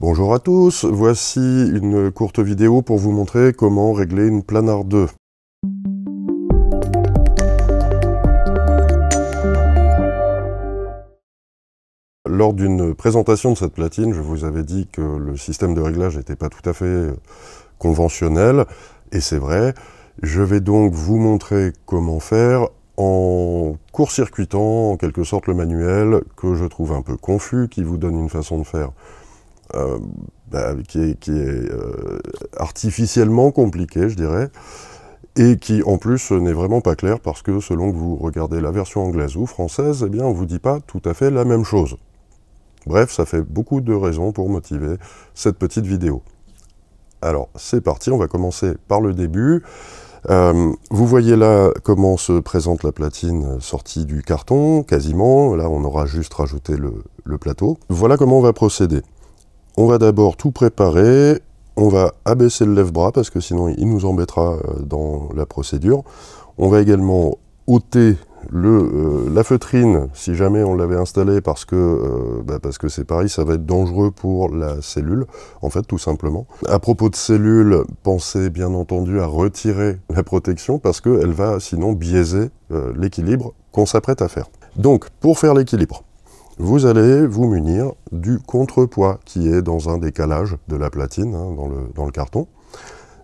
Bonjour à tous, voici une courte vidéo pour vous montrer comment régler une Planar 2. Lors d'une présentation de cette platine, je vous avais dit que le système de réglage n'était pas tout à fait conventionnel, et c'est vrai. Je vais donc vous montrer comment faire en court-circuitant en quelque sorte le manuel que je trouve un peu confus, qui vous donne une façon de faire qui est artificiellement compliquée, je dirais, et qui en plus n'est vraiment pas clair parce que selon que vous regardez la version anglaise ou française, eh bien on ne vous dit pas tout à fait la même chose. Bref, ça fait beaucoup de raisons pour motiver cette petite vidéo. Alors c'est parti, on va commencer par le début. Vous voyez là comment se présente la platine sortie du carton, quasiment. Là on aura juste rajouté le plateau. Voilà comment on va procéder. On va d'abord tout préparer, on va abaisser le lève-bras parce que sinon il nous embêtera dans la procédure. On va également ôter la feutrine si jamais on l'avait installée parce que c'est pareil, ça va être dangereux pour la cellule, en fait tout simplement. À propos de cellule, pensez bien entendu à retirer la protection parce qu'elle va sinon biaiser l'équilibre qu'on s'apprête à faire. Donc pour faire l'équilibre, vous allez vous munir du contrepoids qui est dans un décalage de la platine, hein, dans le carton.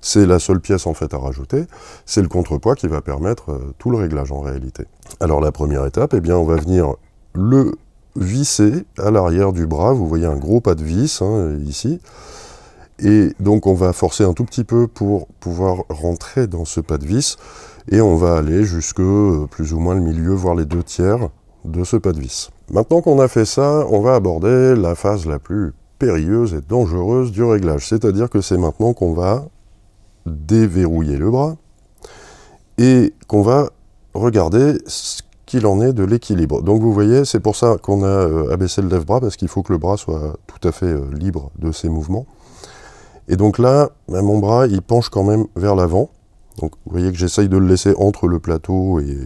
C'est la seule pièce en fait à rajouter. C'est le contrepoids qui va permettre tout le réglage en réalité. Alors la première étape, eh bien, on va venir le visser à l'arrière du bras. Vous voyez un gros pas de vis ici. Et donc on va forcer un tout petit peu pour pouvoir rentrer dans ce pas de vis. Et on va aller jusque plus ou moins le milieu, voire les 2/3 de ce pas de vis. Maintenant qu'on a fait ça, on va aborder la phase la plus périlleuse et dangereuse du réglage. C'est-à-dire que c'est maintenant qu'on va déverrouiller le bras et qu'on va regarder ce qu'il en est de l'équilibre. Donc vous voyez, c'est pour ça qu'on a abaissé le lève-bras, parce qu'il faut que le bras soit tout à fait libre de ses mouvements. Et donc là, mon bras, il penche quand même vers l'avant. Donc vous voyez que j'essaye de le laisser entre le plateau et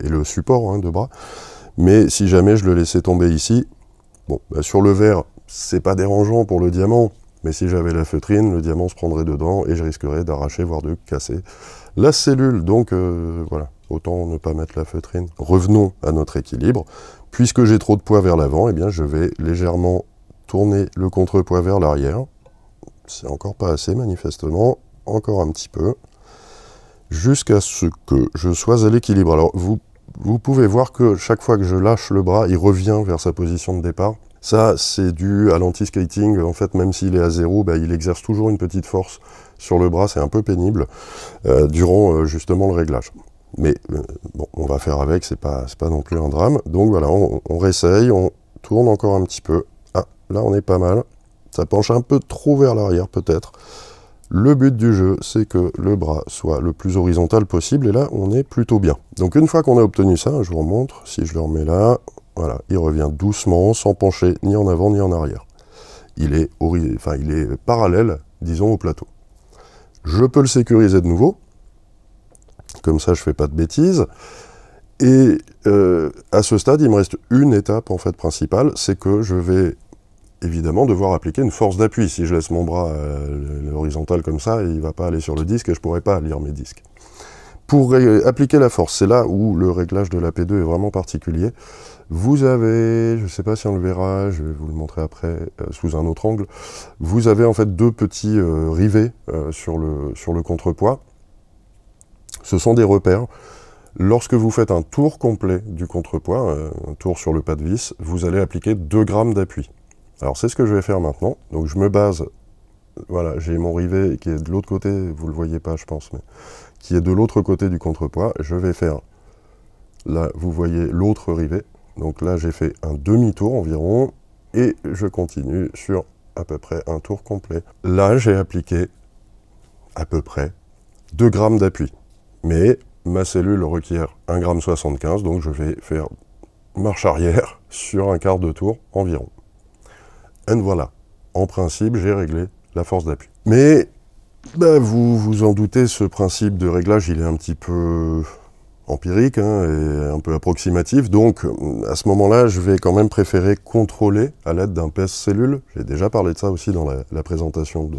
le support de bras. Mais si jamais je le laissais tomber ici, bon, sur le verre, c'est pas dérangeant pour le diamant, mais si j'avais la feutrine, le diamant se prendrait dedans et je risquerais d'arracher, voire de casser la cellule. Donc voilà, autant ne pas mettre la feutrine. Revenons à notre équilibre. Puisque j'ai trop de poids vers l'avant, eh bien je vais légèrement tourner le contrepoids vers l'arrière. C'est encore pas assez manifestement, encore un petit peu, jusqu'à ce que je sois à l'équilibre. Alors vous pouvez voir que chaque fois que je lâche le bras, il revient vers sa position de départ. Ça, c'est dû à l'anti-skating. En fait, même s'il est à 0, il exerce toujours une petite force sur le bras. C'est un peu pénible durant justement le réglage. Mais bon, on va faire avec, c'est pas non plus un drame. Donc voilà, on réessaye, on tourne encore un petit peu. Ah, là on est pas mal. Ça penche un peu trop vers l'arrière peut-être. Le but du jeu, c'est que le bras soit le plus horizontal possible, et là, on est plutôt bien. Donc une fois qu'on a obtenu ça, je vous remontre, si je le remets là, voilà, il revient doucement, sans pencher ni en avant ni en arrière. Il est parallèle, disons, au plateau. Je peux le sécuriser de nouveau, comme ça je fais pas de bêtises, et à ce stade, il me reste une étape en fait principale, c'est que je vais évidemment devoir appliquer une force d'appui. Si je laisse mon bras horizontal comme ça, il ne va pas aller sur le disque et je ne pourrai pas lire mes disques. Pour appliquer la force, c'est là où le réglage de la P2 est vraiment particulier. Vous avez, je ne sais pas si on le verra, je vais vous le montrer après sous un autre angle, vous avez en fait deux petits rivets sur le contrepoids. Ce sont des repères. Lorsque vous faites un tour complet du contrepoids, un tour sur le pas de vis, vous allez appliquer 2 grammes d'appui. Alors c'est ce que je vais faire maintenant. Donc je me base, voilà, j'ai mon rivet qui est de l'autre côté, vous ne le voyez pas je pense, mais qui est de l'autre côté du contrepoids. Je vais faire, là vous voyez l'autre rivet. Donc là j'ai fait un demi-tour environ, et je continue sur à peu près un tour complet. Là j'ai appliqué à peu près 2 grammes d'appui. Mais ma cellule requiert 1,75 g, donc je vais faire marche arrière sur un quart de tour environ. Et voilà, en principe, j'ai réglé la force d'appui. Mais vous vous en doutez, ce principe de réglage, il est un petit peu empirique hein, et un peu approximatif, donc à ce moment-là, je vais quand même préférer contrôler à l'aide d'un PES cellule. J'ai déjà parlé de ça aussi dans la présentation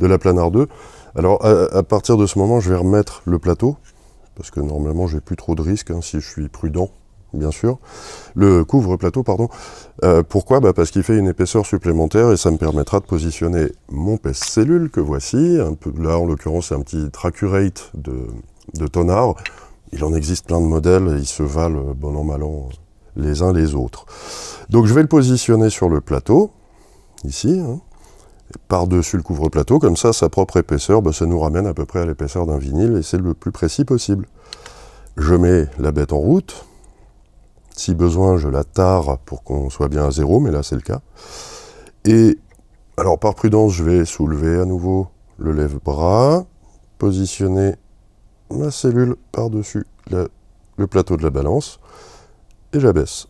de la Planar 2. Alors à partir de ce moment, je vais remettre le plateau, parce que normalement, j'ai plus trop de risques hein, si je suis prudent, bien sûr. Le couvre-plateau, pardon. Pourquoi? Parce qu'il fait une épaisseur supplémentaire et ça me permettra de positionner mon PES cellule que voici. Un peu, là, en l'occurrence, c'est un petit Tracurate de Tonard. Il en existe plein de modèles et ils se valent bon an mal an les uns les autres. Donc je vais le positionner sur le plateau, ici, hein, par-dessus le couvre-plateau, comme ça, sa propre épaisseur, ça nous ramène à peu près à l'épaisseur d'un vinyle et c'est le plus précis possible. Je mets la bête en route. Si besoin, je la tare pour qu'on soit bien à 0, mais là c'est le cas. Et alors par prudence, je vais soulever à nouveau le lève-bras, positionner ma cellule par-dessus le plateau de la balance, et j'abaisse.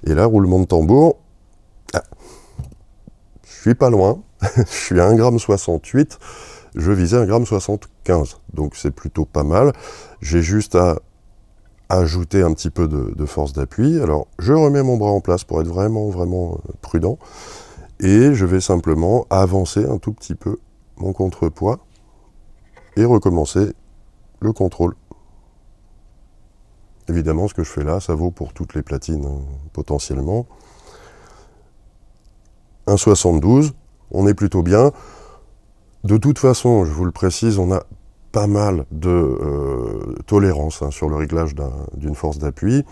Et là, roulement de tambour, je suis pas loin, je suis à 1,68 g, je visais 1,75 g, donc c'est plutôt pas mal. J'ai juste à ajouter un petit peu de force d'appui. Alors, je remets mon bras en place pour être vraiment, vraiment prudent, et je vais simplement avancer un tout petit peu mon contrepoids, et recommencer le contrôle. Évidemment, ce que je fais là, ça vaut pour toutes les platines, potentiellement. 1,72, on est plutôt bien. De toute façon, je vous le précise, on a pas mal de tolérance hein, sur le réglage d'une force d'appui.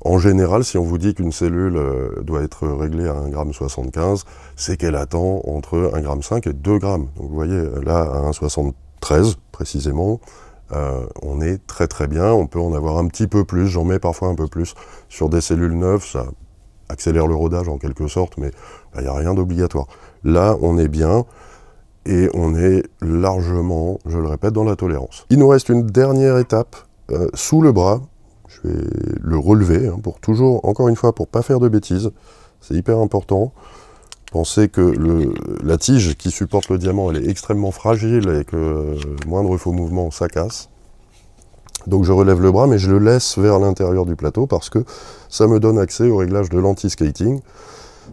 En général, si on vous dit qu'une cellule doit être réglée à 1,75 g, c'est qu'elle attend entre 1,5 g et 2 g. Donc vous voyez, là, à 1,73 précisément, on est très très bien. On peut en avoir un petit peu plus, j'en mets parfois un peu plus. Sur des cellules neuves, ça accélère le rodage en quelque sorte, mais il n'y a rien d'obligatoire. Là, on est bien. Et on est largement, je le répète, dans la tolérance. Il nous reste une dernière étape sous le bras. Je vais le relever, hein, pour toujours, encore une fois, pour ne pas faire de bêtises. C'est hyper important. Pensez que la tige qui supporte le diamant, elle est extrêmement fragile et que moindre faux mouvement, ça casse. Donc je relève le bras, mais je le laisse vers l'intérieur du plateau parce que ça me donne accès au réglage de l'anti-skating.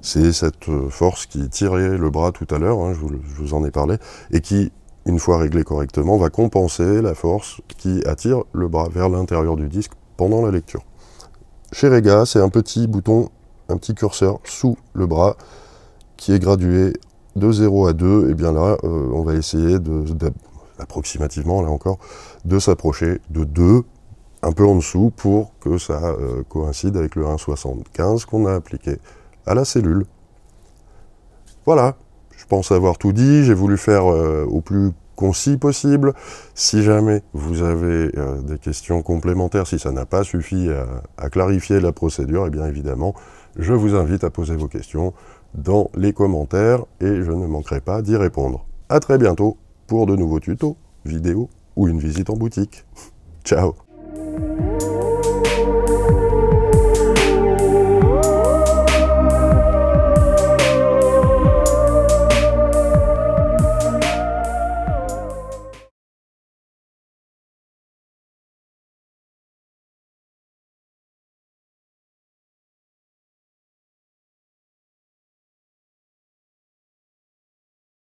C'est cette force qui tirait le bras tout à l'heure, hein, je vous en ai parlé, et qui, une fois réglée correctement, va compenser la force qui attire le bras vers l'intérieur du disque pendant la lecture. Chez Rega, c'est un petit bouton, un petit curseur sous le bras qui est gradué de 0 à 2, et bien là, on va essayer approximativement, là encore, de s'approcher de 2, un peu en dessous, pour que ça coïncide avec le 1,75 qu'on a appliqué à la cellule. Voilà, je pense avoir tout dit, j'ai voulu faire au plus concis possible. Si jamais vous avez des questions complémentaires, si ça n'a pas suffi à clarifier la procédure, eh bien évidemment, je vous invite à poser vos questions dans les commentaires et je ne manquerai pas d'y répondre. À très bientôt pour de nouveaux tutos, vidéos ou une visite en boutique. Ciao!